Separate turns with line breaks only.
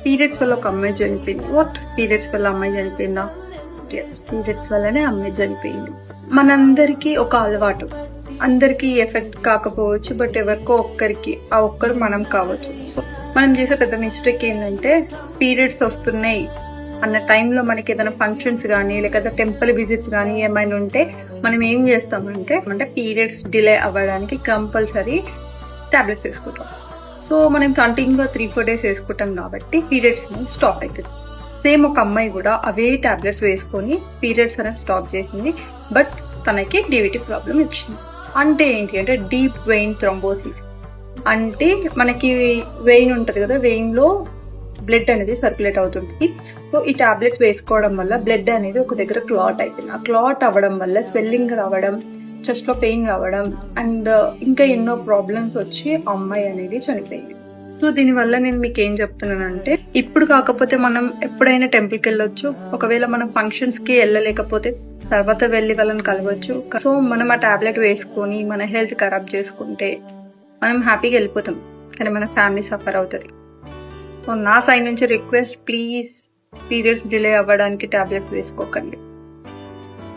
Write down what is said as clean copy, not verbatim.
Periods వల్ల ఒక అమ్మాయి చనిపోయింది. వాట్, పీరియడ్స్ వల్ల అమ్మాయి చనిపోయిందా? ఎస్, పీరియడ్స్ వల్లనే అమ్మాయి చనిపోయింది. మనందరికీ ఒక అలవాటు, అందరికీ ఎఫెక్ట్ కాకపోవచ్చు, బట్ ఎవరికో ఒక్కరికి, ఆ ఒక్కరు మనం కావచ్చు. సో మనం చేసే పెద్ద మిస్టేక్ ఏంటంటే, పీరియడ్స్ వస్తున్నాయి అన్న టైంలో మనకి ఏదైనా ఫంక్షన్స్ కానీ లేకపోతే టెంపుల్ విజిట్స్ కానీ ఏమైనా ఉంటే మనం ఏం చేస్తామంటే పీరియడ్స్ డిలే అవ్వడానికి కంపల్సరీ టాబ్లెట్స్ వేసుకుంటాం. సో మనం కంటిన్యూగా 3-4 days వేసుకుంటాం కాబట్టి పీరియడ్స్ అనేది స్టాప్ అవుతుంది. సేమ్ ఒక అమ్మాయి కూడా అవే టాబ్లెట్స్ వేసుకొని పీరియడ్స్ అనేది స్టాప్ చేసింది, బట్ తనకి డివిటీ ప్రాబ్లం వచ్చింది. అంటే ఏంటి అంటే డీప్ వెయిన్ థ్రోంబోసిస్. అంటే మనకి వెయిన్ ఉంటుంది కదా, వెయిన్ లో బ్లడ్ అనేది సర్క్యులేట్ అవుతుంది. సో ఈ టాబ్లెట్స్ వేసుకోవడం వల్ల బ్లడ్ అనేది ఒక దగ్గర క్లాట్ అయిపోయింది. ఆ క్లాట్ అవ్వడం వల్ల స్వెల్లింగ్ రావడం, చెస్ట్ లో పెయిన్ రావడం అండ్ ఇంకా ఎన్నో ప్రాబ్లమ్స్ వచ్చి అమ్మాయి అనేది చనిపోయింది. సో దీనివల్ల నేను మీకు ఏం చెప్తున్నానంటే, ఇప్పుడు కాకపోతే మనం ఎప్పుడైనా టెంపుల్కి వెళ్ళొచ్చు. ఒకవేళ మనం ఫంక్షన్స్ కి వెళ్ళలేకపోతే తర్వాత వెళ్ళి వాళ్ళని కలవచ్చు. సో మనం ఆ టాబ్లెట్ వేసుకొని మన హెల్త్ ఖరాబ్ చేసుకుంటే మనం హ్యాపీగా వెళ్ళిపోతాం, కానీ మన ఫ్యామిలీ సఫర్ అవుతుంది. సో నా సైడ్ నుంచి రిక్వెస్ట్, ప్లీజ్ పీరియడ్స్ డిలే అవ్వడానికి టాబ్లెట్స్ వేసుకోకండి.